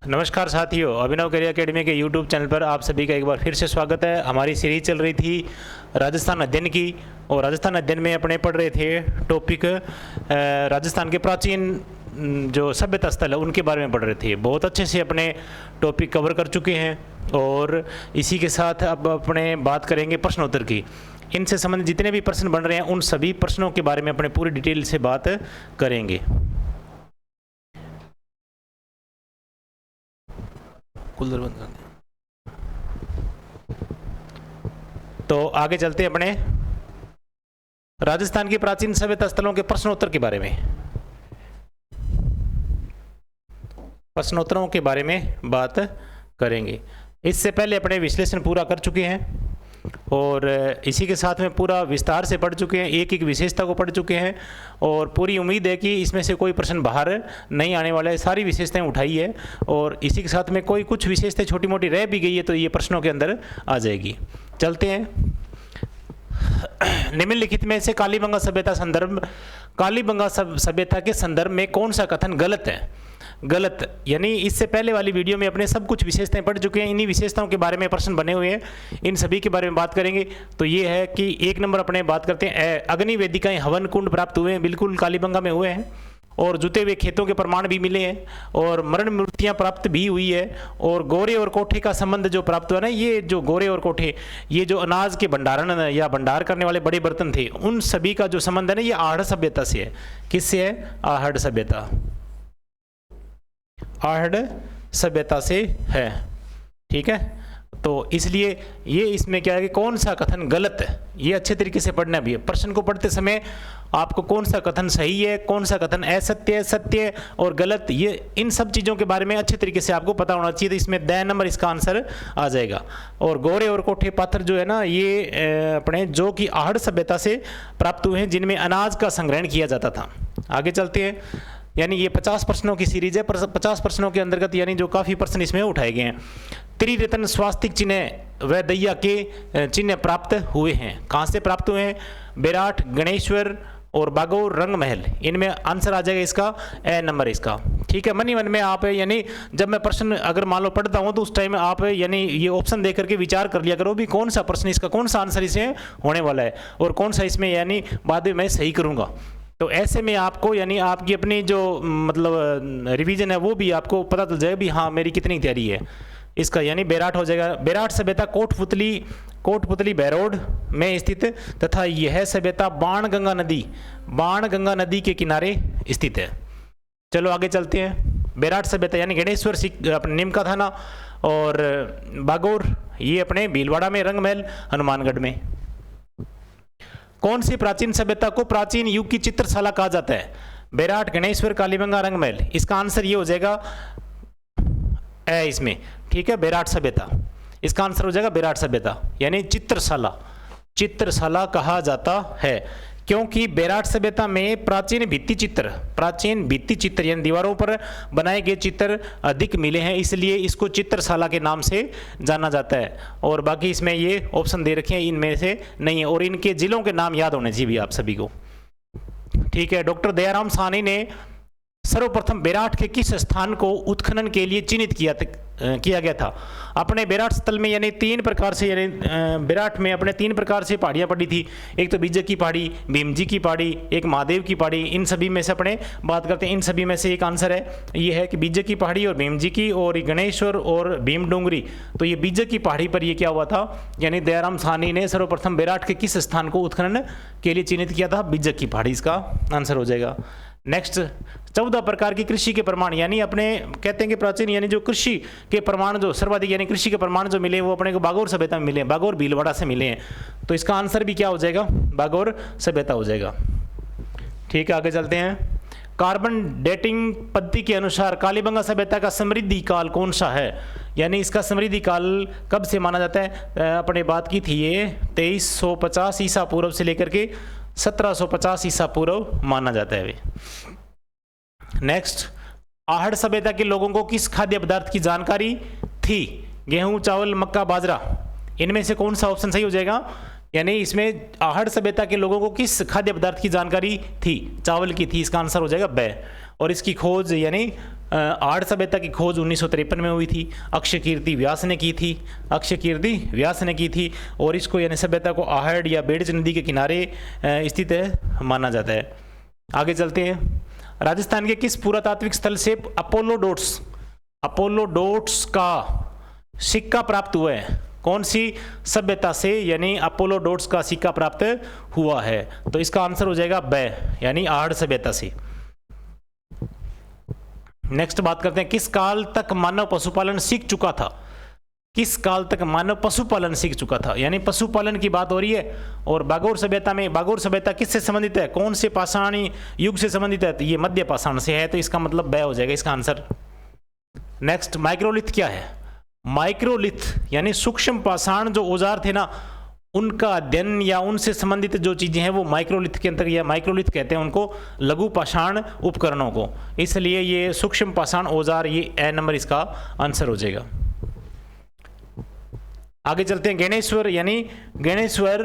नमस्कार साथियों, अभिनव career academy के यूट्यूब चैनल पर आप सभी का एक बार फिर से स्वागत है। हमारी सीरीज चल रही थी राजस्थान अध्ययन की, और राजस्थान अध्ययन में अपने पढ़ रहे थे टॉपिक राजस्थान के प्राचीन जो सभ्यता स्थल है उनके बारे में पढ़ रहे थे। बहुत अच्छे से अपने टॉपिक कवर कर चुके हैं और इसी के साथ अब अपने बात करेंगे प्रश्नोत्तर की। इनसे संबंधित जितने भी प्रश्न बन रहे हैं उन सभी प्रश्नों के बारे में अपने पूरी डिटेल से बात करेंगे। कूलर बंद कर दें। तो आगे चलते हैं अपने राजस्थान की प्राचीन सभ्यता स्थलों के प्रश्नोत्तर के बारे में। प्रश्नोत्तरों के बारे में बात करेंगे। इससे पहले अपने विश्लेषण पूरा कर चुके हैं और इसी के साथ में पूरा विस्तार से पढ़ चुके हैं, एक एक विशेषता को पढ़ चुके हैं और पूरी उम्मीद है कि इसमें से कोई प्रश्न बाहर नहीं आने वाला है। सारी विशेषताएं उठाई है और इसी के साथ में कोई कुछ विशेषताएं छोटी मोटी रह भी गई है तो ये प्रश्नों के अंदर आ जाएगी। चलते हैं। निम्नलिखित में से कालीबंगा सभ्यता के संदर्भ में कौन सा कथन गलत है? गलत यानी इससे पहले वाली वीडियो में अपने सब कुछ विशेषताएं पढ़ चुके हैं। इन्हीं विशेषताओं के बारे में प्रश्न बने हुए हैं, इन सभी के बारे में बात करेंगे। तो ये है कि एक नंबर अपने बात करते हैं, अग्नि वेदिकाएं हवन कुंड प्राप्त हुए हैं, बिल्कुल कालीबंगा में हुए हैं, और जुते हुए खेतों के प्रमाण भी मिले हैं और मरण मूर्तियां प्राप्त भी हुई है। और गोरे और कोठे का संबंध जो प्राप्त हुआ ना, ये जो गोरे और कोठे, ये जो अनाज के भंडारण या भंडार करने वाले बड़े बर्तन थे, उन सभी का जो संबंध है ना, ये आहड़ सभ्यता से है। किससे है? आहड़ सभ्यता, आहड़ सभ्यता से है। ठीक है, तो इसलिए ये इसमें क्या है कि कौन सा कथन गलत है ये अच्छे तरीके से पढ़ना भी है। प्रश्न को पढ़ते समय आपको कौन सा कथन सही है, कौन सा कथन असत्य है, सत्य और गलत, ये इन सब चीज़ों के बारे में अच्छे तरीके से आपको पता होना चाहिए। तो इसमें द नंबर इसका आंसर आ जाएगा। और गोरे और कोठे पाथर जो है ना, ये अपने जो कि आहड़ सभ्यता से प्राप्त हुए हैं, जिनमें अनाज का संग्रहण किया जाता था। आगे चलते हैं। यानी ये 50 प्रश्नों की सीरीज है। 50 प्रश्नों के अंतर्गत यानी जो काफ़ी प्रश्न इसमें उठाए गए हैं। त्रिरत्न स्वास्तिक चिन्ह व दैया के चिन्ह प्राप्त हुए हैं। कहाँ से प्राप्त हुए हैं? बेराट, गणेश्वर और बागौर, रंग महल। इनमें आंसर आ जाएगा इसका ए नंबर इसका। ठीक है, मन ही मन में आप यानी जब मैं प्रश्न अगर मान लो पढ़ता हूँ तो उस टाइम आप यानी ये ऑप्शन देख करके विचार कर लिया करो भी कौन सा प्रश्न इसका, कौन सा आंसर इसमें होने वाला है और कौन सा इसमें यानी बाद में मैं सही करूँगा। तो ऐसे में आपको यानी आपकी अपनी जो मतलब रिवीजन है वो भी आपको पता चल जाएगा भी हाँ मेरी कितनी तैयारी है। इसका यानी बेराट हो जाएगा। बेराट सभ्यता कोटपुतली बैरोड में स्थित तथा यह सभ्यता बाणगंगा नदी के किनारे स्थित है। चलो आगे चलते हैं। बेराट सभ्यता यानी गणेश्वर अपने नीम का थाना और बागौर ये अपने भीलवाड़ा में, रंग महल हनुमानगढ़ में। कौन सी प्राचीन सभ्यता को प्राचीन युग की चित्रशाला कहा जाता है? बेराट, गणेश्वर, कालीबंगा, रंग महल। इसका आंसर ये हो जाएगा ए इसमें। ठीक है, बेराट सभ्यता इसका आंसर हो जाएगा। बेराट सभ्यता यानी चित्रशाला कहा जाता है क्योंकि बेराट सभ्यता में प्राचीन भित्ति चित्र यानी दीवारों पर बनाए गए चित्र अधिक मिले हैं, इसलिए इसको चित्रशाला के नाम से जाना जाता है। और बाकी इसमें ये ऑप्शन दे रखे हैं, इनमें से नहीं है और इनके जिलों के नाम याद होने चाहिए आप सभी को। ठीक है, डॉक्टर दयाराम साहनी ने सर्वप्रथम बेराट के किस स्थान को उत्खनन के लिए चिन्हित किया गया था? अपने बेराट स्थल में यानी 3 प्रकार से, यानी बेराट में अपने 3 प्रकार से पहाड़ियाँ पड़ी थी। एक तो बीजक की पहाड़ी, भीमजी की पहाड़ी, एक महादेव की पहाड़ी। इन सभी में से अपने बात करते हैं। इन सभी में से एक आंसर है, ये है कि बीजक की पहाड़ी और भीमजी की और गणेश्वर और भीम डोंगरी। तो ये बीजक की पहाड़ी पर ये क्या हुआ था, यानी दयाराम साहनी ने सर्वप्रथम बेराट के किस स्थान को उत्खनन के लिए चिन्हित किया था? बीजक की पहाड़ी इसका आंसर हो जाएगा। नेक्स्ट, 14 प्रकार की कृषि के प्रमाण यानी अपने कहते हैं कि प्राचीन यानी जो कृषि के प्रमाण जो सर्वाधिक यानी कृषि के प्रमाण जो मिले वो अपने को बागौर सभ्यता में मिले हैं, बागौर भीलवाड़ा से मिले हैं। तो इसका आंसर भी क्या हो जाएगा? बागौर सभ्यता हो जाएगा। ठीक है, आगे चलते हैं। कार्बन डेटिंग पद्धति के अनुसार कालीबंगा सभ्यता का समृद्धि काल कौन सा है? यानी इसका समृद्धि काल कब से माना जाता है? अपने बात की थी ये 2350 ईसा पूर्व से लेकर के 1750 ईसा पूर्व माना जाता है। नेक्स्ट, आहड़ सभ्यता के लोगों को किस खाद्य पदार्थ की जानकारी थी? गेहूं, चावल, मक्का, बाजरा। इनमें से कौन सा ऑप्शन सही हो जाएगा? यानी इसमें आहड़ सभ्यता के लोगों को किस खाद्य पदार्थ की जानकारी थी? चावल की थी। इसका आंसर हो जाएगा ब। और इसकी खोज यानी आर्य सभ्यता की खोज 1953 में हुई थी। अक्षकीर्ति व्यास ने की थी, अक्षकीर्ति व्यास ने की थी, और इसको यानी सभ्यता को आहड़ या बेडज नदी के किनारे स्थित माना जाता है। आगे चलते हैं। राजस्थान के किस पुरातात्विक स्थल से अपोलोडोट्स का सिक्का प्राप्त हुआ है? कौन सी सभ्यता से यानी अपोलोडोट्स का सिक्का प्राप्त हुआ है? तो इसका आंसर हो जाएगा ब, यानी आहड़ सभ्यता से। नेक्स्ट बात करते हैं, किस काल तक मानव पशुपालन सीख चुका था? किस काल तक मानव पशुपालन सीख चुका था? यानी पशुपालन की बात हो रही है। और बागोर सभ्यता में, बागोर सभ्यता किससे संबंधित है? कौन से पाषाणी युग से संबंधित है? तो ये मध्य पाषाण से है, तो इसका मतलब ब हो जाएगा इसका आंसर। नेक्स्ट, माइक्रोलिथ क्या है? माइक्रोलिथ यानी सूक्ष्म पाषाण जो औजार थे ना, उनका अध्ययन या उनसे संबंधित जो चीजें हैं वो माइक्रोलिथ के अंतर्गत, या माइक्रोलिथ कहते हैं उनको, लघु पाषाण उपकरणों को, इसलिए ये सूक्ष्म पाषाण औजार, ये ए नंबर इसका आंसर हो जाएगा। आगे चलते हैं। गणेश्वर यानी गणेश्वर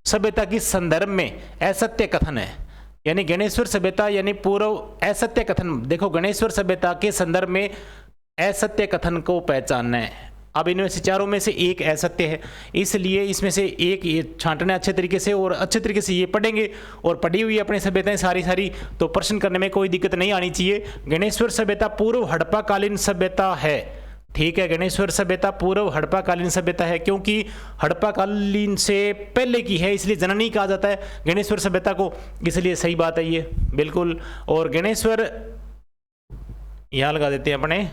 सभ्यता की संदर्भ में असत्य कथन है, यानी गणेश्वर सभ्यता यानी पूर्व असत्य कथन। देखो, गणेश्वर सभ्यता के संदर्भ में असत्य कथन को पहचानना है। अब इनमें से चारों में से एक असत्य है, इसलिए इसमें से एक ये छांटना अच्छे तरीके से, और अच्छे तरीके से ये पढ़ेंगे और पढ़ी हुई अपनी सभ्यताएं सारी, तो प्रश्न करने में कोई दिक्कत नहीं आनी चाहिए। गणेश्वर सभ्यता पूर्व हड़प्पा कालीन सभ्यता है, ठीक है। गणेश्वर सभ्यता पूर्व हड़प्पा कालीन सभ्यता है, क्योंकि हड़प्पा कालीन से पहले की है, इसलिए जननी कहा जाता है गणेश्वर सभ्यता को, इसलिए सही बात है ये बिल्कुल। और गणेश्वर यहाँ लगा देते हैं अपने,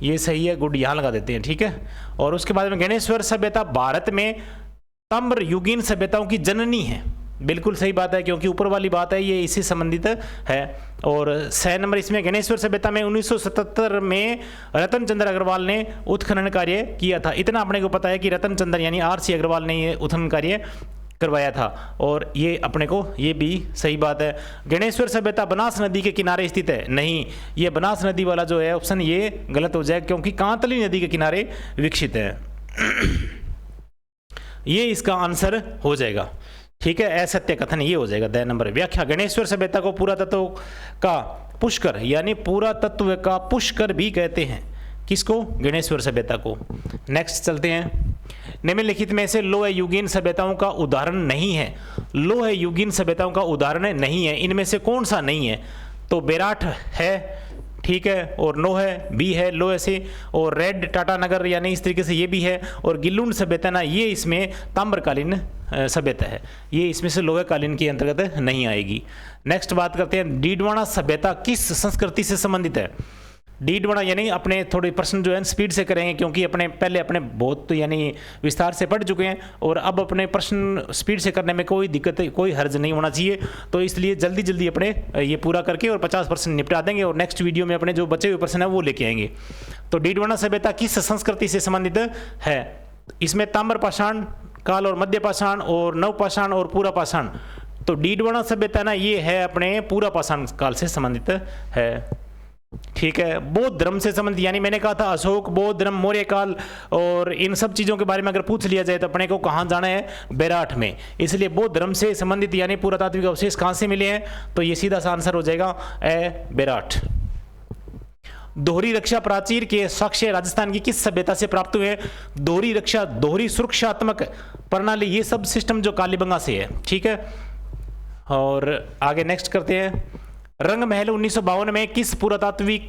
ये सही है, गुड, यहाँ लगा देते हैं, ठीक है। और उसके बाद में गणेश्वर सभ्यता भारत में ताम्र युगीन सभ्यताओं की जननी है, बिल्कुल सही बात है, क्योंकि ऊपर वाली बात है ये इसी संबंधित है। और 6 नंबर इसमें, गणेश्वर सभ्यता में 1977 में रतन चंद्र अग्रवाल ने उत्खनन कार्य किया था। इतना अपने को पता है कि रतन चंद्र यानी RC अग्रवाल ने ये उत्खनन कार्य करवाया था, और ये अपने को ये भी सही बात है। गणेश्वर सभ्यता बनास नदी के किनारे स्थित है, नहीं, ये बनास नदी वाला जो है ऑप्शन ये गलत हो जाएगा, क्योंकि कांतली नदी के किनारे विकसित है। ये इसका आंसर हो जाएगा, ठीक है। असत्य कथन ये हो जाएगा 10 नंबर। व्याख्या, गणेश्वर सभ्यता को पुरातत्व का पुष्कर यानी पुरातत्व का पुष्कर भी कहते हैं। किसको? गणेश्वर सभ्यता को। नेक्स्ट चलते हैं। निम्नलिखित में से लोह युगीन सभ्यताओं का उदाहरण नहीं है। लोह युगीन सभ्यताओं का उदाहरण नहीं है, इनमें से कौन सा नहीं है? तो बेराट है, ठीक है, और नोह भी है लोहे से, और रेड टाटानगर यानी इस तरीके से ये भी है, और गिल्लुन सभ्यता ना ये इसमें ताम्रकालीन सभ्यता है, ये इसमें से लोहे कालीन के अंतर्गत नहीं आएगी। नेक्स्ट बात करते हैं, डीडवाना सभ्यता किस संस्कृति से संबंधित है? डीडवाना यानी अपने थोड़े प्रश्न जो है स्पीड से करेंगे, क्योंकि पहले अपने बहुत तो यानी विस्तार से पढ़ चुके हैं, और अब अपने प्रश्न स्पीड से करने में कोई दिक्कत, कोई हर्ज नहीं होना चाहिए, तो इसलिए जल्दी जल्दी अपने ये पूरा करके और 50% निपटा देंगे, और नेक्स्ट वीडियो में अपने जो बचे हुए प्रश्न है वो लेके आएंगे। तो डीडवाना सभ्यता किस संस्कृति से संबंधित है? इसमें ताम्र पाषाण काल और मध्य पाषाण और नव पाषाण और पूरा पाषाण। तो डीडवाना सभ्यता ना ये है अपने पूरा पाषाण काल से संबंधित है, ठीक है। बौद्ध धर्म से संबंधित, यानी मैंने कहा था अशोक, बौद्ध धर्म, मौर्य काल, और इन सब चीज़ों के बारे में अगर पूछ लिया जाए तो अपने को कहाँ जाना है? बेराट में। इसलिए बौद्ध धर्म से संबंधित यानी पुरातात्विक अवशेष कहाँ से मिले हैं? तो ये सीधा सा आंसर हो जाएगा बेराट। दोहरी रक्षा प्राचीर के साक्ष्य राजस्थान की किस सभ्यता से प्राप्त हुए? दोहरी रक्षा, दोहरी सुरक्षात्मक प्रणाली, ये सब सिस्टम जो कालीबंगा से है, ठीक है। और आगे नेक्स्ट करते हैं। रंग महल 1952 में किस पुरातात्विक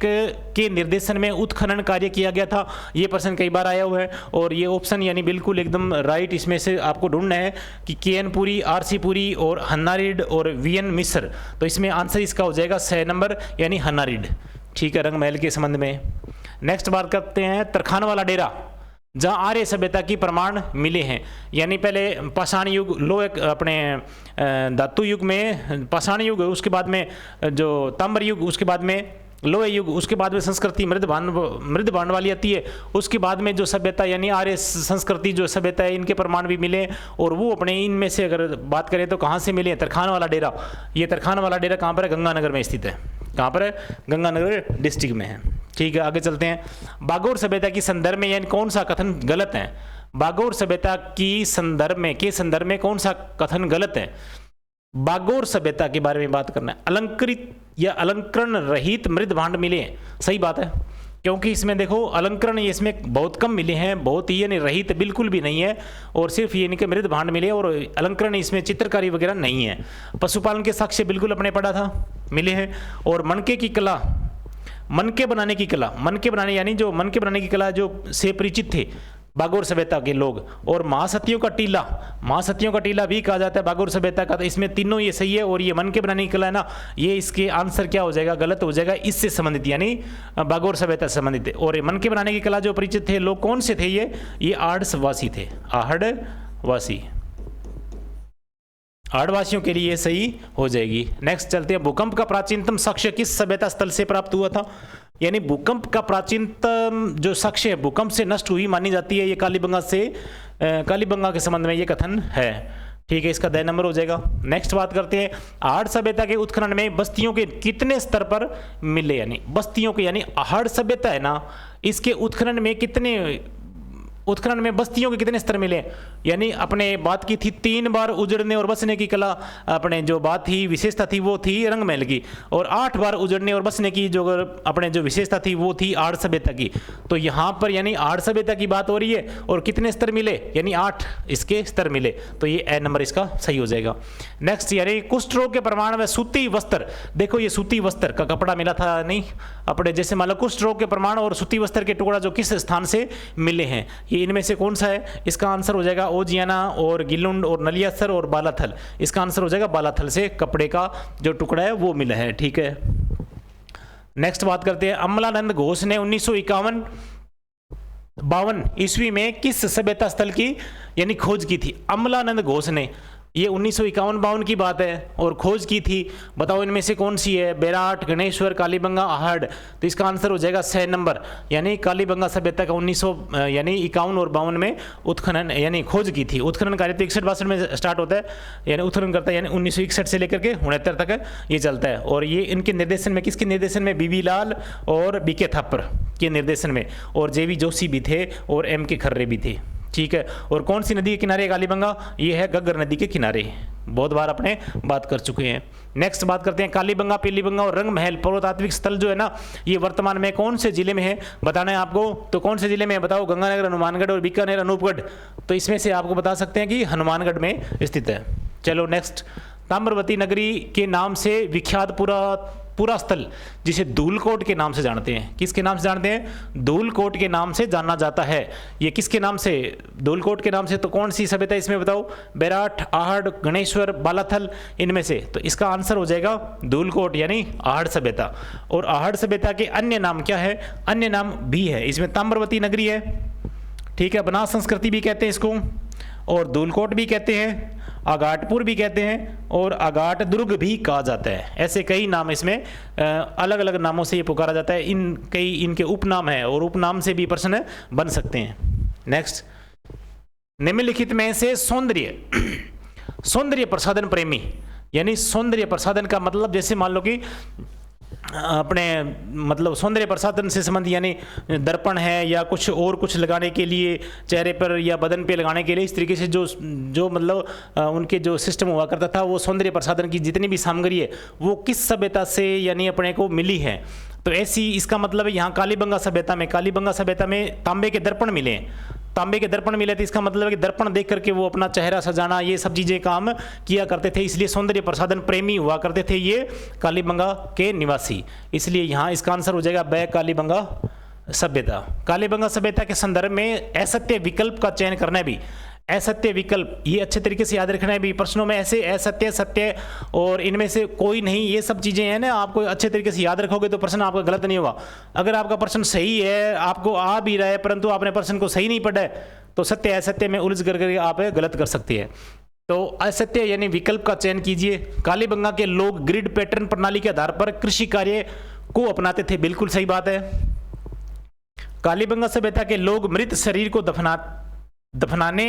के निर्देशन में उत्खनन कार्य किया गया था? ये प्रश्न कई बार आया हुआ है, और ये ऑप्शन यानी बिल्कुल एकदम राइट, इसमें से आपको ढूंढना है कि KN पुरी, RC पुरी और हन्नारिड और VN मिश्र। तो इसमें आंसर इसका हो जाएगा 6 नंबर यानी हन्नारिड, ठीक है, रंग महल के संबंध में। नेक्स्ट बात करते हैं तरखान वाला डेरा, जहाँ आर्य सभ्यता की प्रमाण मिले हैं, यानी पहले पाषाण युग, लोहे अपने धातु युग में पाषाण युग, उसके बाद में जो ताम्र युग, उसके बाद में लोहे युग, उसके बाद में संस्कृति मृद बाण वाली आती है, उसके बाद में जो सभ्यता यानी आर्य संस्कृति जो सभ्यता है, इनके प्रमाण भी मिले, और वो अपने इनमें से अगर बात करें तो कहाँ से मिले? तरखान वाला डेरा। ये तरखान वाला डेरा कहाँ पर है? गंगानगर में स्थित है। कहाँ पर है? गंगानगर डिस्ट्रिक्ट में है, ठीक है। आगे चलते हैं। बागोर सभ्यता की संदर्भ में यानी कौन सा कथन गलत है? बागोर सभ्यता की संदर्भ में कौन सा कथन गलत है? बागोर सभ्यता के बारे में बात करना है। अलंकृत या अलंकरण रहित मृद भांड मिले हैं, सही बात है, क्योंकि इसमें देखो अलंकरण इसमें बहुत कम मिले हैं, बहुत ही यानी रहित बिल्कुल भी नहीं है, और सिर्फ ये इनके मृद भांड मिले और अलंकरण इसमें चित्रकारी वगैरह नहीं है। पशुपालन के साक्ष्य बिल्कुल अपने पढ़ा था, मिले हैं। और मनके की कला, मनके बनाने की कला, मनके बनाने यानी जो मनके बनाने की कला जो से परिचित थे बागोर सभ्यता के लोग। और महासतियों का टीला, महासतियों का टीला भी कहा जाता है बागोर सभ्यता का। तो इसमें तीनों ये सही है, और ये मनके बनाने की कला है ना, ये इसके आंसर क्या हो जाएगा, गलत हो जाएगा, इससे संबंधित यानी बागोर सभ्यता से संबंधित है। और मनके बनाने की कला जो परिचित थे लोग कौन से थे, ये आहड़वासी थे, आहड़वासी, आहड़वासियों के लिए सही हो जाएगी। नेक्स्ट चलते हैं, भूकंप का प्राचीनतम साक्ष्य किस सभ्यता स्थल से प्राप्त हुआ था। यानी भूकंप का प्राचीनतम जो साक्ष्य है भूकंप से नष्ट हुई मानी जाती है, ये कालीबंगा से, कालीबंगा के संबंध में ये कथन है। ठीक है, इसका 10 नंबर हो जाएगा। नेक्स्ट बात करते हैं, आहड़ सभ्यता के उत्खनन में बस्तियों के कितने स्तर पर मिले, यानी बस्तियों के, यानी आहड़ सभ्यता है ना, इसके उत्खनन में कितने, उत्खनन में बस्तियों के कितने स्तर मिले। यानी अपने बात की थी 3 बार उजड़ने और बसने की कला, अपने जो बात थी विशेषता थी वो थी रंग महल की, और 8 बार उजड़ने और बसने की जो अपने जो विशेषता थी वो थी आहड़ सभ्यता की। तो यहाँ पर यानी आहड़ सभ्यता की बात हो रही है, और कितने स्तर मिले, यानी 8 इसके स्तर मिले, तो ये ए नंबर इसका सही हो जाएगा। नेक्स्ट, यानी कुष्ठ रोग के प्रमाण में सूती वस्त्र, देखो ये सूती वस्त्र का कपड़ा मिला था नहीं अपने, जैसे मान लो कुष्ठ रोग के प्रमाण और सूती वस्त्र के टुकड़ा जो किस स्थान से मिले हैं, ये इनमें से कौन सा है, इसका आंसर हो जाएगा ओजियाना और गिलुंड और नलियासर और बालाथल, इसका आंसर हो जाएगा बालाथल से कपड़े का जो टुकड़ा है वो मिला है। ठीक है, नेक्स्ट बात करते हैं, अमलानंद घोष ने 1951-52 ईस्वी में किस सभ्यता स्थल की यानी खोज की थी। अमलानंद घोष ने, ये 1951-52 की बात है और खोज की थी, बताओ इनमें से कौन सी है, बेराट, गणेश्वर, कालीबंगा, आहड़। तो इसका आंसर हो जाएगा 6 नंबर, यानी कालीबंगा सभ्यता का 1900 यानी 51 और 52 में उत्खनन यानी खोज की थी। उत्खनन कार्य तो 61-62 में स्टार्ट होता है, यानी उत्खनन करता है, यानी 1961 से लेकर के 69 तक ये चलता है। और ये इनके निर्देशन में, किसके निर्देशन में, बीबी लाल और बीके थापर के निर्देशन में, और जेवी जोशी भी थे और एम के खर्रे भी थे। ठीक है, और कौन सी नदी के किनारे कालीबंगा, ये है गग्गर नदी के किनारे, बहुत बार अपने बात कर चुके हैं। नेक्स्ट बात करते हैं, कालीबंगा, पीलीबंगा और रंगमहल पुरातात्विक स्थल जो है ना, ये वर्तमान में कौन से जिले में है, बताना है आपको। तो कौन से जिले में है बताओ, गंगानगर, हनुमानगढ़ और बीकानेर, अनूपगढ़। तो इसमें से आपको बता सकते हैं कि हनुमानगढ़ में स्थित है। चलो नेक्स्ट, ताम्रवती नगरी के नाम से विख्यात पूरा स्थल जिसे धूलकोट के नाम से जानते हैं, किसके नाम से जानते हैं, धूलकोट के नाम से जाना जाता है। ये किसके नाम से, धूलकोट के नाम से। तो कौन सी सभ्यता इसमें बताओ, बेराट, आहड़, गणेश्वर, बालाथल, इनमें से। तो इसका आंसर हो जाएगा धूलकोट यानी आहड़ सभ्यता। और आहड़ सभ्यता के अन्य नाम क्या है, अन्य नाम भी है, इसमें ताम्रवती नगरी है, ठीक है, बनास संस्कृति भी कहते हैं इसको, और धूलकोट भी कहते हैं, आगाटपुर भी कहते हैं, और आगाट दुर्ग भी कहा जाता है। ऐसे कई नाम इसमें अलग अलग नामों से ये पुकारा जाता है। कई इनके उपनाम है, और उपनाम से भी प्रश्न बन सकते हैं। नेक्स्ट, निम्नलिखित में से सौंदर्य प्रसाधन प्रेमी, यानी सौंदर्य प्रसाधन का मतलब, जैसे मान लो कि अपने मतलब सौंदर्य प्रसाधन से संबंधित, यानी दर्पण है या कुछ और कुछ लगाने के लिए चेहरे पर या बदन पे लगाने के लिए, इस तरीके से जो मतलब उनके जो सिस्टम हुआ करता था, वो सौंदर्य प्रसाधन की जितनी भी सामग्री है वो किस सभ्यता से यानी अपने को मिली है। तो ऐसी इसका मतलब है यहाँ कालीबंगा सभ्यता में तांबे के दर्पण मिले हैं, तांबे के दर्पण मिले थे। इसका मतलब है कि दर्पण देख करके वो अपना चेहरा सजाना, ये सब चीज़ें काम किया करते थे, इसलिए सौंदर्य प्रसाधन प्रेमी हुआ करते थे ये कालीबंगा के निवासी। इसलिए यहाँ इसका आंसर हो जाएगा ब, कालीबंगा सभ्यता। कालीबंगा सभ्यता के संदर्भ में असत्य विकल्प का चयन करना भी, असत्य विकल्प ये अच्छे तरीके से याद रखना है भी, प्रश्नों में ऐसे असत्य, सत्य और इनमें से कोई नहीं, ये सब चीज़ें हैं ना, आपको अच्छे तरीके से याद रखोगे तो प्रश्न आपका गलत नहीं होगा। अगर आपका प्रश्न सही है, आपको आ भी रहा है, परंतु आपने प्रश्न को सही नहीं पढ़ा है, तो सत्य असत्य में उलझ करके आप गलत कर सकते हैं। तो असत्य यानी विकल्प का चयन कीजिए। कालीबंगा के लोग ग्रिड पैटर्न प्रणाली के आधार पर कृषि कार्य को अपनाते थे, बिल्कुल सही बात है। कालीबंगा सभ्यता के लोग मृत शरीर को दफनाने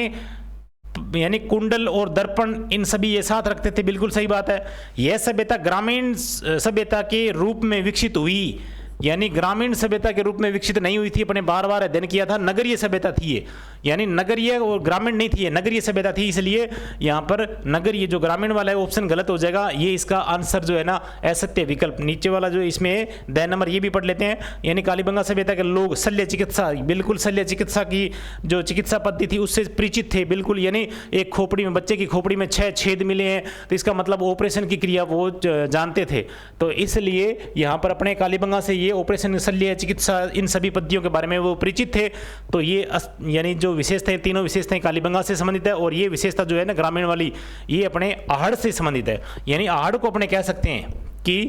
यानी कुंडल और दर्पण इन सभी ये साथ रखते थे, बिल्कुल सही बात है। यह सभ्यता ग्रामीण सभ्यता के रूप में विकसित हुई, यानी ग्रामीण सभ्यता के रूप में विकसित नहीं हुई थी, अपने बार बार अध्ययन किया था, नगरीय सभ्यता थी ये, यानी नगरीय और ग्रामीण नहीं थी, ये नगरीय सभ्यता थी, इसलिए यहाँ पर नगरीय जो ग्रामीण वाला है ऑप्शन गलत हो जाएगा। ये इसका आंसर जो है ना असत्य विकल्प, नीचे वाला जो इसमें द नंबर ये भी पढ़ लेते हैं। यानी कालीबंगा सभ्यता के लोग शल्य चिकित्सा, बिल्कुल शल्य चिकित्सा की जो चिकित्सा पद्धति थी उससे परिचित थे बिल्कुल, यानी एक खोपड़ी में, बच्चे की खोपड़ी में 6 छेद मिले हैं तो इसका मतलब ऑपरेशन की क्रिया वो जानते थे, तो इसलिए यहाँ पर अपने कालीबंगा से ये ऑपरेशन, शल्य चिकित्सा, इन सभी पद्धतियों के बारे में वो परिचित थे। तो ये यानी जो विशेषताएं, तीनों विशेषताएं कालीबंगा से संबंधित है, और ये विशेषता जो है ना ग्रामीण वाली, ये अपने आहड़ से संबंधित है। यानी आहड़ को अपने कह सकते हैं कि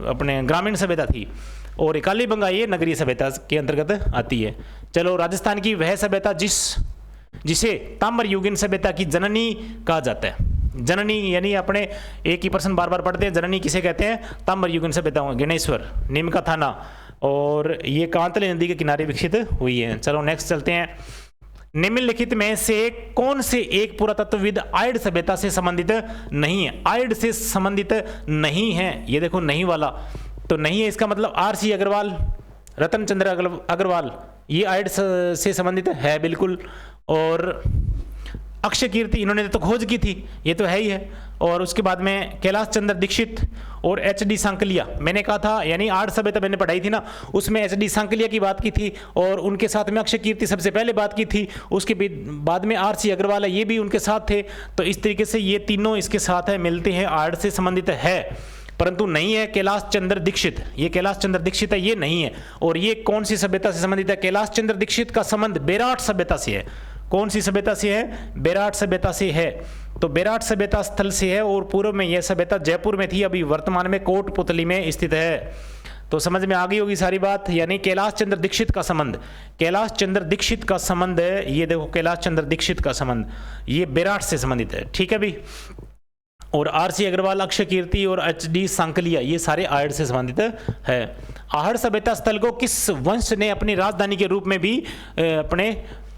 अपने ग्रामीण सभ्यता थी, और कालीबंगा ये नगरीय सभ्यता के अंतर्गत आती है। चलो, राजस्थान की वह सभ्यता जिसे ताम्रयुगीन सभ्यता की जननी कहा जाता है। जननी यानी अपने एक ही पर्सन बार बार पढ़ते हैं, जननी किसे कहते हैं? ताम्रयुगीन सभ्यता, गणेश्वर, नीमका थाना, और ये कांतले नदी के किनारे विकसित हुई है। चलो नेक्स्ट चलते हैं। निम्नलिखित में से कौन से एक पुरातत्वविद आयड सभ्यता से संबंधित नहीं है? आयड से संबंधित नहीं है, ये देखो नहीं वाला तो नहीं है, इसका मतलब RC अग्रवाल, रतन चंद्र अग्रवाल, ये आयड से संबंधित है बिल्कुल। और अक्षय कीर्ति, इन्होंने तो खोज की थी, ये तो है ही है। और उसके बाद में कैलाश चंद्र दीक्षित और HD सांकलिया, मैंने कहा था यानी आर्ट सभ्यता मैंने पढ़ाई थी ना, उसमें HD सांकलिया की बात की थी, और उनके साथ में अक्षय कीर्ति सबसे पहले बात की थी, उसके बाद में RC अग्रवाल है, ये भी उनके साथ थे। तो इस तरीके से ये तीनों इसके साथ है, मिलते हैं, आर्ट से संबंधित है, परंतु नहीं है कैलाश चंद्र दीक्षित। ये कैलाश चंद्र दीक्षित है, ये नहीं है। और ये कौन सी सभ्यता से संबंधित है? कैलाश चंद्र दीक्षित का संबंध बेराट सभ्यता से है। कौन सी सभ्यता से है? बेराट सभ्यता से है। तो बेराट सभ्यता स्थल से है, और पूर्व में यह सभ्यता जयपुर में थी, अभी वर्तमान में कोटपुतली में स्थित है। तो समझ में आ गई होगी सारी बात। यानी कैलाश चंद्र दीक्षित का संबंध, कैलाश चंद्र दीक्षित का संबंध है, ये देखो कैलाश चंद्र दीक्षित का संबंध, ये बेराट से संबंधित है, ठीक है भी। और RC अग्रवाल, अक्षय कीर्ति और HD सांकलिया, ये सारे आहड़ से संबंधित है। आहड़ सभ्यता स्थल को किस वंश ने अपनी राजधानी के रूप में भी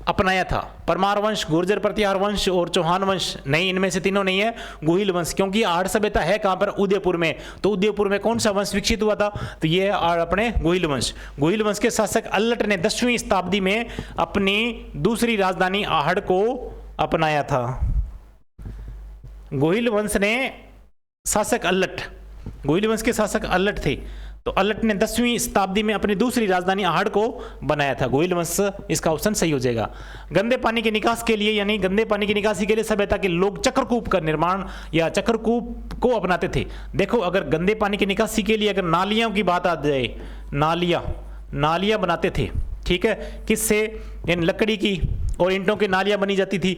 अपनाया था? परमार वंश, गुर्जर प्रतिहार वंश और चौहान वंश? नहीं, इनमें से तीनों नहीं है, गुहिल वंश। क्योंकि आहड़ सभ्यता है कहाँ पर? उदयपुर में। तो उदयपुर में कौन सा वंश विकसित हुआ था? तो ये अपने गुहिल वंश। गुहिल वंश के शासक अल्लट ने 10वीं शताब्दी में अपनी दूसरी राजधानी आहड़ को अपनाया था। गुहिल वंश ने शासक अल्लट, गुहिल वंश के शासक अल्लट थे, तो अल्लट ने 10वीं शताब्दी में अपनी दूसरी राजधानी आहड़ को बनाया था। गुहिल वंश, इसका ऑप्शन सही हो जाएगा। गंदे पानी के निकास के लिए, यानी गंदे पानी की निकासी के लिए सभ्यता के लोग चक्रकूप का निर्माण या चक्रकूप को अपनाते थे। देखो, अगर गंदे पानी की निकासी के लिए अगर नालियों की बात आ जाए, नालियां बनाते थे, ठीक है, किससे? यानी लकड़ी की और ईंटों की नालियां बनाई जाती थी,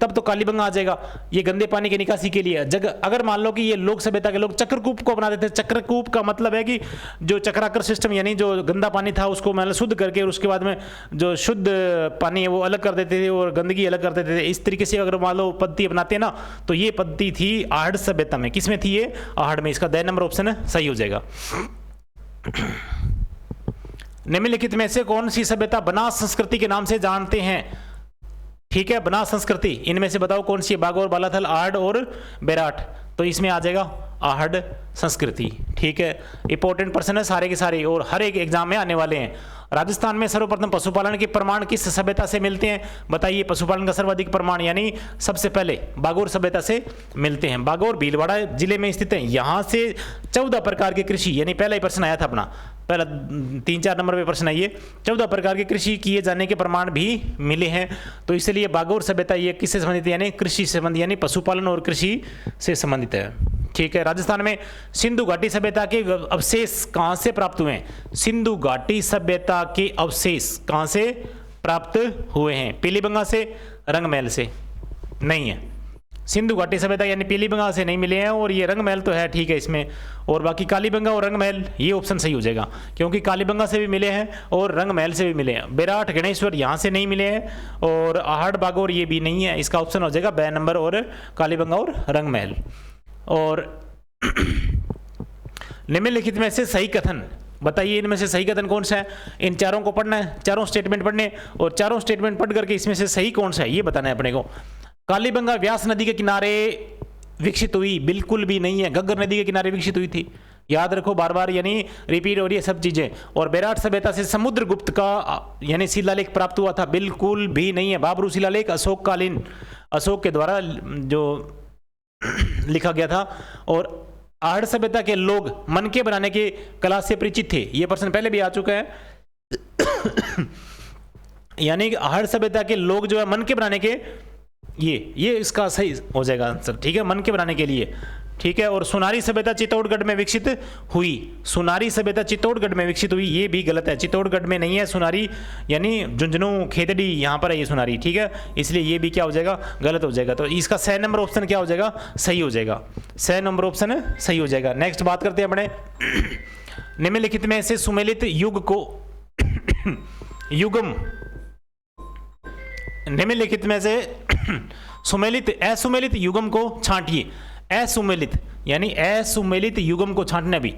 तब तो कालीबंगा आ जाएगा। ये गंदे पानी की निकासी के लिए अगर मान लो कि ये लोक सभ्यता के लोग चक्रकूप को बनाते थे। चक्रकूप का मतलब है कि जो चक्राकर सिस्टम, यानी जो गंदा पानी था उसको मतलब शुद्ध करके, और उसके बाद में जो शुद्ध पानी है वो अलग कर देते थे और गंदगी अलग कर देते थे। इस तरीके से अगर मान लो पद्धति अपनाते हैं ना, तो ये पद्धति थी आहड़ सभ्यता में। किसमें थी ये? आहड़ में। इसका द नंबर ऑप्शन सही हो जाएगा। निम्नलिखित में से कौन सी सभ्यता बनास संस्कृति के नाम से जानते हैं? ठीक है, बनास संस्कृति, इनमें से बताओ कौन सी है? बागौर, बालाथल, आहड़ और बेराट। तो इसमें आ जाएगा आहड़ संस्कृति, ठीक है। इंपॉर्टेंट पर्सन है सारे के सारे, और हर एक एग्जाम में आने वाले हैं। राजस्थान में सर्वप्रथम पशुपालन के प्रमाण किस सभ्यता से मिलते हैं? बताइए, पशुपालन का सर्वाधिक प्रमाण यानी सबसे पहले बागौर सभ्यता से मिलते हैं। बागौर भीलवाड़ा जिले में स्थित है। यहाँ से 14 प्रकार के कृषि, यानी पहला ही प्रश्न आया था अपना, पहला 3-4 नंबर पे प्रश्न आइए, 14 प्रकार के कृषि किए जाने के प्रमाण भी मिले हैं। तो इसलिए बागौर सभ्यता ये किससे संबंधित है? यानी कृषि से संबंधित, यानी पशुपालन और कृषि से संबंधित है, ठीक है। राजस्थान में सिंधु घाटी सभ्यता के अवशेष कहाँ से प्राप्त हुए हैं? सिंधु घाटी सभ्यता के अवशेष कहाँ से प्राप्त हुए हैं? पीलीबंगा से, रंगमहल से? नहीं है, सिंधु घाटी सभ्यता यानी पीलीबंगा से नहीं मिले हैं, और ये रंगमहल तो है, ठीक है इसमें। और बाकी कालीबंगा और रंगमहल, ये ऑप्शन सही हो जाएगा, क्योंकि कालीबंगा से भी मिले हैं और रंगमहल से भी मिले हैं। बेराट, गणेश्वर यहाँ से नहीं मिले हैं, और आहड़, बागौर ये भी नहीं है। इसका ऑप्शन हो जाएगा ब नंबर, और कालीबंगा और रंगमहल। और निम्नलिखित में से सही कथन बताइए, इनमें से सही कथन कौन सा है? इन चारों को पढ़ना है, चारों स्टेटमेंट पढ़ने, और चारों स्टेटमेंट पढ़ करके इसमें से सही कौन सा है ये बताना है अपने को। कालीबंगा व्यास नदी के किनारे विकसित हुई? बिल्कुल भी नहीं है। घग्गर नदी के किनारे विकसित हुई थी, याद रखो बार बार, यानी रिपीट हो रही है सब चीज़ें। और बेराट सभ्यता से समुद्रगुप्त का यानी शिलालेख प्राप्त हुआ था, बिल्कुल भी नहीं है। बाबरू शिलालेख अशोक कालीन, अशोक के द्वारा जो लिखा गया था। और आहड़ सभ्यता के लोग मन के बनाने के कला से परिचित थे, ये प्रश्न पहले भी आ चुका है। यानी आहड़ सभ्यता के लोग जो है मन के बनाने के, ये इसका सही हो जाएगा आंसर, ठीक है, मन के बनाने के लिए, ठीक है। और सुनारी सभ्यता चित्तौड़गढ़ में विकसित हुई, सुनारी सभ्यता चित्तौड़गढ़ में विकसित हुई, ये भी गलत है। चित्तौड़गढ़ में नहीं है सुनारी, यानी झुंझुनू खेतड़ी यहाँ पर है ये सुनारी, ठीक है, इसलिए ये भी क्या हो जाएगा, गलत हो जाएगा। तो इसका 6 नंबर ऑप्शन क्या हो जाएगा, सही हो जाएगा। 6 नंबर ऑप्शन सही हो जाएगा। नेक्स्ट बात करते हैं अपने निम्नलिखित में से सुमेलित युग को युगम, निम्नलिखित में से सुमेलित असुमेलित युगम को छांटिए। असुमेलित यानी असुमेलित युगम को छांटना भी,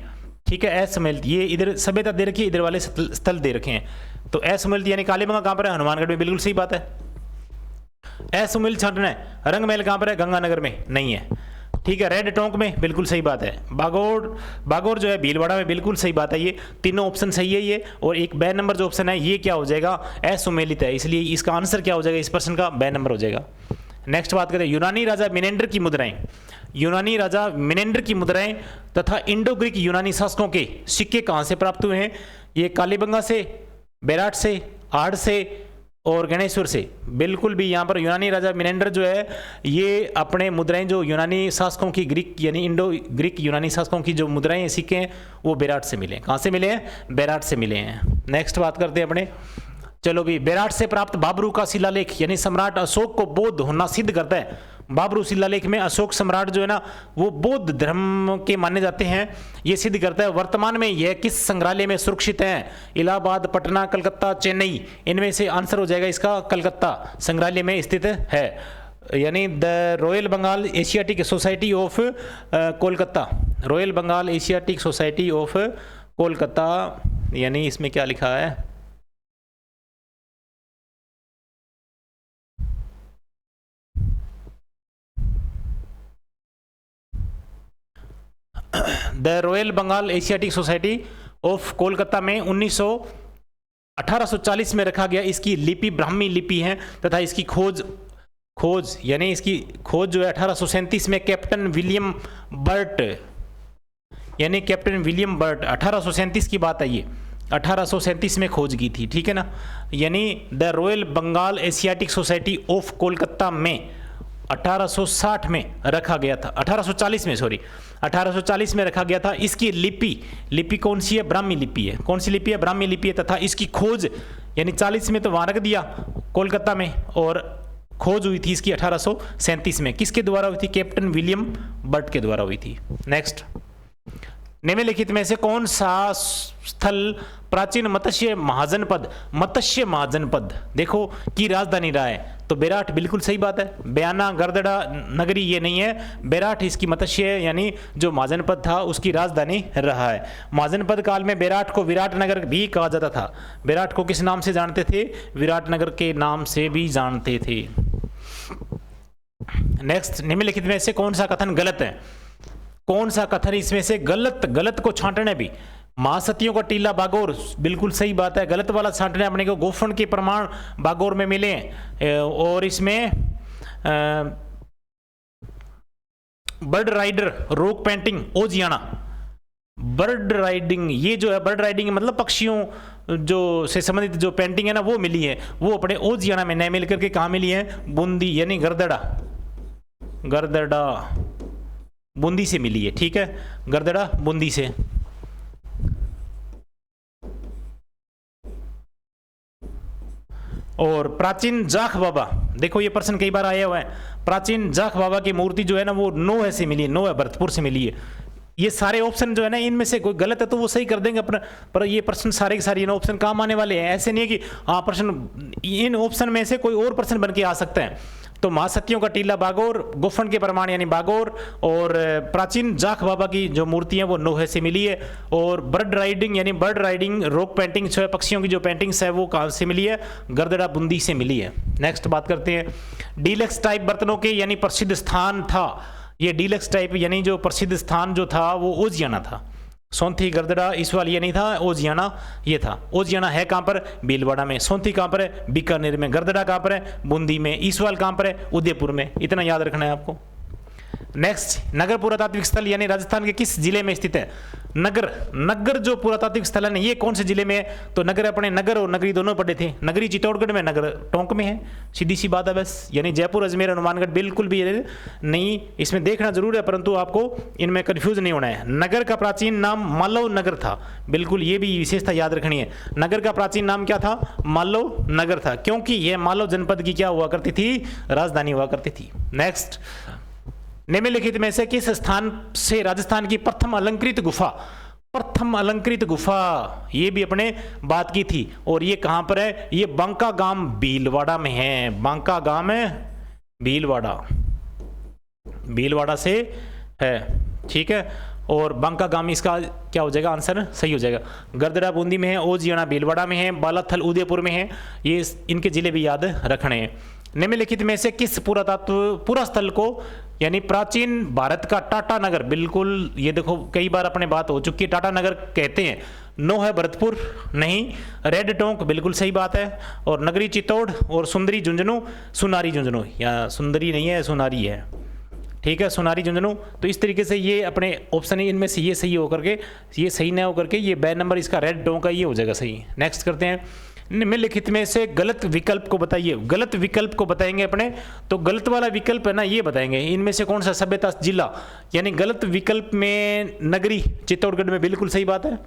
ठीक है। असुमेलित, ये इधर सभ्यता दे रखी है, इधर वाले स्थल दे रखे हैं। तो असुमेलित यानी कालीबंगा कहाँ पर है, हनुमानगढ़ में, बिल्कुल सही बात है। असुमेलित छांटना है। रंगमहल कहाँ पर है, गंगानगर में, नहीं है, ठीक है। रेड टोंक में, बिल्कुल सही बात है। बागोर जो है भीलवाड़ा में, बिल्कुल सही बात है। ये तीनों ऑप्शन सही है ये। और एक बे नंबर जो ऑप्शन है ये क्या हो जाएगा, असुमेलित है, इसलिए इसका आंसर क्या हो जाएगा इस प्रश्न का, बे नंबर हो जाएगा। नेक्स्ट बात करें यूनानी राजा मिनेंडर की मुद्राएं। यूनानी राजा मिनेंडर की मुद्राएं तथा इंडो ग्रीक यूनानी शासकों के सिक्के कहाँ से प्राप्त हुए हैं, ये कालीबंगा से, बेराट से, आहड़ से और गणेश्वर से। बिल्कुल भी यहाँ पर यूनानी राजा मिनेंडर जो है ये अपने मुद्राएं जो यूनानी शासकों की, ग्रीक यानी इंडो ग्रीक यूनानी शासकों की जो मुद्राएं सिक्के हैं वो बेराट से मिले हैं। कहाँ से मिले हैं, बेराट से मिले हैं। नेक्स्ट बात करते हैं अपने, चलो भी, बेराट से प्राप्त बाबरू का शिलालेख यानी सम्राट अशोक को बौद्ध होना सिद्ध करता है। बाबरू शिलालेख में अशोक सम्राट जो है ना वो बौद्ध धर्म के माने जाते हैं, ये सिद्ध करता है। वर्तमान में यह किस संग्रहालय में सुरक्षित है, इलाहाबाद, पटना, कलकत्ता, चेन्नई, इनमें से आंसर हो जाएगा इसका कलकत्ता संग्रहालय में स्थित है, यानी the Royal Bengal Asiatic Society of Kolkata, Royal Bengal Asiatic Society of Kolkata, यानी इसमें क्या लिखा है, the Royal Bengal Asiatic Society of Kolkata में 1840 में रखा गया। इसकी लिपि ब्राह्मी लिपि है तथा इसकी खोज यानी इसकी खोज जो है 1837 में कैप्टन विलियम बर्ट, यानी कैप्टन विलियम बर्ट, 1837 की बात है ये, 1837 में खोज की थी, ठीक है ना। यानी the Royal Bengal Asiatic Society of Kolkata में 1860 में रखा गया था, 1840 में, सॉरी 1840 में रखा गया था। इसकी लिपि कौन सी है, ब्राह्मी लिपि है। कौन सी लिपि है, ब्राह्मी लिपि है। तथा इसकी खोज यानी 40 में तो वहां रख दिया कोलकाता में, और खोज हुई थी इसकी 1837 में। किसके द्वारा हुई थी, कैप्टन विलियम बर्ट के द्वारा हुई थी। नेक्स्ट, निम्नलिखित में से कौन सा स्थल प्राचीन मत्स्य महाजनपद देखो की राजधानी रहा है, तो बेराट, बिल्कुल सही बात है। बयाना, गरदड़ा, नगरी ये नहीं है, बेराट इसकी मत्स्य यानी जो महाजनपद था उसकी राजधानी रहा है। महाजनपद काल में बेराट को विराटनगर भी कहा जाता था। बेराट को किस नाम से जानते थे, विराटनगर के नाम से भी जानते थे। नेक्स्ट, निम्नलिखित में से कौन सा कथन गलत है, कौन सा कथन इसमें से गलत को छांटने भी, महासतियों का टीला बागोर, बिल्कुल सही बात है। गलत वाला छांटने अपने को गोफन के प्रमाण बागोर में मिले हैं। और इसमें बर्ड राइडर, रॉक पेंटिंग, ओजियाना, बर्ड राइडिंग, ये जो है बर्ड राइडिंग मतलब पक्षियों जो से संबंधित जो पेंटिंग है ना वो मिली है, वो अपने ओजियाना में नहीं मिल करके कहाँ मिली है, बूंदी यानी गरदड़ा बूंदी से मिली है, ठीक है, गरदड़ा बूंदी से। और प्राचीन जाख बाबा, देखो ये प्रश्न कई बार आया हुआ है, प्राचीन जाख बाबा की मूर्ति जो है ना वो नोह से मिली है, नोह भरतपुर से मिली है। ये सारे ऑप्शन जो है ना इनमें से कोई गलत है तो वो सही कर देंगे अपना, पर ये प्रश्न सारे के सारे इन ऑप्शन काम आने वाले हैं। ऐसे नहीं है कि हाँ प्रश्न इन ऑप्शन में से कोई और प्रश्न बन के आ सकता है। तो महासतियों का टीला बागोर, गोफन के प्रमाण यानी बागोर, और प्राचीन जाख बाबा की जो मूर्ति है वो नोहे से मिली है। और बर्ड राइडिंग यानी बर्ड राइडिंग रॉक पेंटिंग जो है पक्षियों की जो पेंटिंग्स है वो कहाँ से मिली है, गरदड़ा बूंदी से मिली है। नेक्स्ट बात करते हैं, डीलक्स टाइप बर्तनों के यानी प्रसिद्ध स्थान था, ये डीलक्स टाइप यानी जो प्रसिद्ध स्थान जो था वो ओजियाना था। सोंथी, गरदड़ा, ईसवाल ये नहीं था, ओजियाना ये था। ओजियाना है कहाँ पर? भीलवाड़ा में। सोंथी कहाँ पर है? बीकानेर में। गरदड़ा कहाँ पर है? बूंदी में। ईसवाल कहाँ पर है? उदयपुर में। इतना याद रखना है आपको। नेक्स्ट, नगर पुरातात्विक स्थल यानी राजस्थान के किस जिले में स्थित है? नगर, नगर जो पुरातात्विक स्थल है ये कौन से जिले में है? तो नगर अपने नगर और नगरी दोनों पढ़े थे। नगरी चित्तौड़गढ़ में, नगर टोंक में है, सीधी सी बात है बस। यानी जयपुर, अजमेर, हनुमानगढ़ बिल्कुल भी नहीं, इसमें देखना जरूर है परंतु आपको इनमें कंफ्यूज नहीं होना है। नगर का प्राचीन नाम मालव नगर था, बिल्कुल ये भी विशेषता याद रखनी है। नगर का प्राचीन नाम क्या था? मालव नगर था, क्योंकि यह मालव जनपद की क्या हुआ करती थी? राजधानी हुआ करती थी। नेक्स्ट, निम्नलिखित में से किस स्थान से राजस्थान की प्रथम अलंकृत गुफा, प्रथम अलंकृत गुफा ये भी अपने बात की थी, और ये कहां पर है? ये बांका गांव भीलवाड़ा में है। बांका गांव है भीलवाड़ा, भीलवाड़ा से है, ठीक है। और बांका गांव इसका क्या हो जाएगा? आंसर सही हो जाएगा। गरदड़ा बूंदी में है, ओजियाना भीलवाड़ा में है, बालाथल उदयपुर में है। ये इनके जिले भी याद रखने हैं। निम्नलिखित में से किस पुरा स्थल को यानी प्राचीन भारत का टाटा नगर, बिल्कुल ये देखो कई बार अपने बात हो चुकी है, टाटा नगर कहते हैं। नो है भरतपुर नहीं, रेड टोंक बिल्कुल सही बात है, और नगरी चित्तौड़, और सुंदरी झुंझुनू, सुनारी झुंझुनू, या सुंदरी नहीं है सुनारी है, ठीक है, सोनारी झुंझुनू। तो इस तरीके से ये अपने ऑप्शन है, इनमें से ये सही होकर के, ये सही ना होकर के ये बे नंबर इसका रेड टोंक का ये हो जाएगा सही। नेक्स्ट करते हैं, निम्नलिखित में से गलत विकल्प को बताइए। गलत विकल्प को बताएंगे अपने, तो गलत वाला विकल्प है ना ये बताएंगे, इनमें से कौन सा सभ्यता जिला, यानी गलत विकल्प में नगरी चित्तौड़गढ़ में बिल्कुल सही बात है।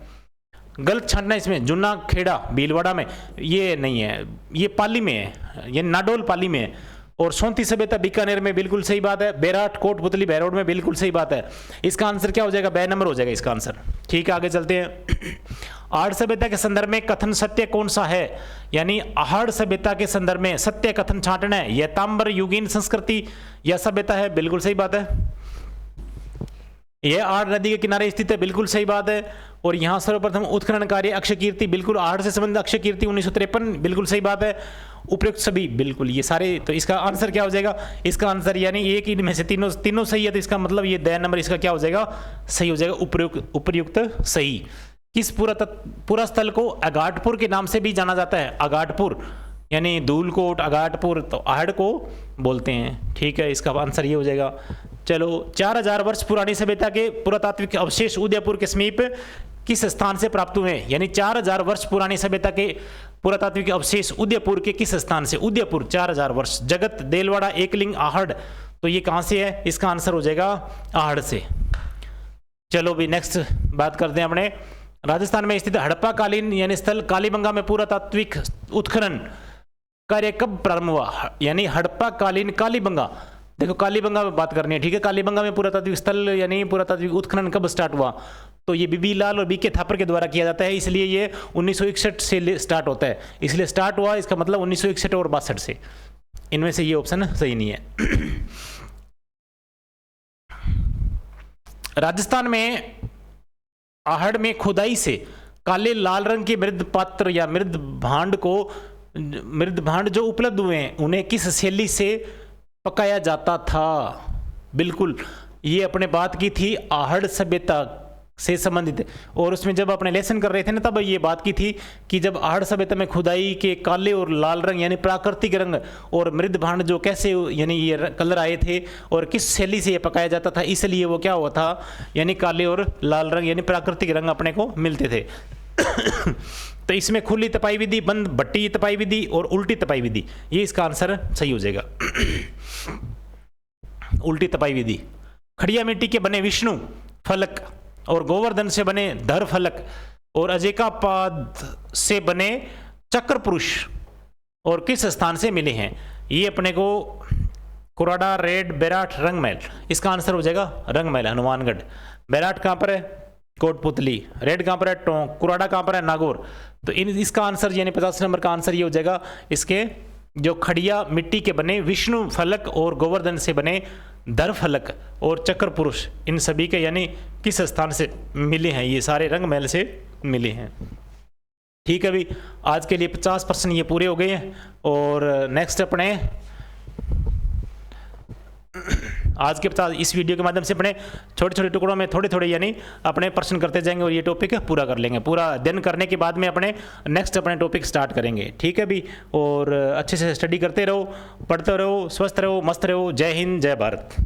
गलत छांटना इसमें जूना खेड़ा भीलवाड़ा में ये नहीं है, ये पाली में है, ये नाडोल पाली में है। और सोंथी सभ्यता बीकानेर में बिल्कुल सही बात है। बेराट कोटपुतली बहरोड में बिल्कुल सही बात है। इसका आंसर क्या हो जाएगा? बे नंबर हो जाएगा इसका आंसर। ठीक है, आगे चलते हैं। आहड़ सभ्यता के संदर्भ में कथन सत्य कौन सा है? यानी आहड़ सभ्यता के संदर्भ में सत्य कथन छांटना है। यह ताम्र युगीन संस्कृति या सभ्यता है, बिल्कुल सही बात है। यह आहड़ नदी के किनारे स्थित है, बिल्कुल सही बात है। और यहां सर्वप्रथम उत्खनन कार्य अक्षय कीर्ति, बिल्कुल आहड़ से संबंधित अक्षय कीर्ति 1953, बिल्कुल सही बात है। उपयुक्त सभी, बिल्कुल ये सारे। तो इसका आंसर क्या हो जाएगा? इसका आंसर यानी एक इनमें से तीनों सही है, तो इसका मतलब ये द नंबर इसका क्या हो जाएगा? सही हो जाएगा, उपयुक्त सही। किस पूरा स्थल को अगाटपुर के नाम से भी जाना जाता है? अगाटपुर यानी धूलकोट, अगाटपुर, तो आहड़ को बोलते हैं। ठीक है, इसका आंसर ये हो जाएगा। चलो, 4000 वर्ष पुरानी सभ्यता के पुरातात्विक अवशेष उदयपुर के समीप किस स्थान से प्राप्त हुए हैं? यानी 4000 वर्ष पुरानी सभ्यता के पुरातात्विक अवशेष उदयपुर के किस स्थान से? उदयपुर 4000 वर्ष, जगत, देलवाड़ा, एकलिंग, आहड़, तो ये कहां से है? इसका आंसर हो जाएगा आहड़ से। चलो भी नेक्स्ट बात करते हैं अपने। राजस्थान में स्थित हड़प्पा कालीन यानी स्थल कालीबंगा में पुरातात्विक उत्खनन कार्य कब प्रारंभ हुआ? यानी हड़प्पा कालीन कालीबंगा, देखो कालीबंगा में बात करनी है, ठीक है। कालीबंगा में पुरातात्विक स्थल यानी पुरातात्विक उत्खनन कब स्टार्ट हुआ? तो ये बीबी लाल और बीके थापर के द्वारा किया जाता है, इसलिए ये 1961 से स्टार्ट होता है, इसलिए स्टार्ट हुआ, इसका मतलब 1961 और 62 से। इनमें से ये ऑप्शन सही नहीं है। राजस्थान में आहड़ में खुदाई से काले लाल रंग के मृद पात्र या मृद भांड जो उपलब्ध हुए हैं उन्हें किस शैली से पकाया जाता था? बिल्कुल ये अपने बात की थी आहड़ सभ्यता से संबंधित, और उसमें जब अपने लेसन कर रहे थे ना तब ये बात की थी कि जब आहड़ सभ्यता में खुदाई के काले और लाल रंग यानी प्राकृतिक रंग और मृद भांड जो कैसे यानी ये कलर आए थे और किस शैली से ये पकाया जाता था, इसलिए वो क्या हुआ था यानी काले और लाल रंग यानी प्राकृतिक रंग अपने को मिलते थे। तो इसमें खुली तपाई विधि, बंद भट्टी तपाई विधि और उल्टी तपाई विधि, ये इसका आंसर सही हो जाएगा। उल्टी तपाई विधि। खड़िया मिट्टी के बने विष्णु फलक और गोवर्धन से बने धर फलक और अजेकापाद से बने चक्र पुरुष और किस स्थान से मिले हैं? ये अपने को कुराड़ा, रेड, बेराट, रंगमहल, इसका आंसर हो जाएगा रंगमहल, हनुमानगढ़। बेराट कहां पर है? कोटपुतली। रेड कहां पर है? टोंक। कुराड़ा कहां पर है? नागौर। तो इसका आंसर यानी 50 नंबर का आंसर ये हो जाएगा, इसके जो खड़िया मिट्टी के बने विष्णु फलक और गोवर्धन से बने धर फलक और चक्र पुरुष, इन सभी के यानी किस स्थान से मिले हैं? ये सारे रंगमहल से मिले हैं। ठीक है भाई, आज के लिए 50% ये पूरे हो गए हैं। और नेक्स्ट अपने आज के बता इस वीडियो के माध्यम से अपने छोटे छोटे टुकड़ों में थोड़े थोड़े यानी अपने प्रश्न करते जाएंगे और ये टॉपिक पूरा कर लेंगे। पूरा अध्ययन करने के बाद में अपने नेक्स्ट अपने टॉपिक स्टार्ट करेंगे, ठीक है भी। और अच्छे से स्टडी करते रहो, पढ़ते रहो, स्वस्थ रहो, मस्त रहो। जय हिंद, जय भारत।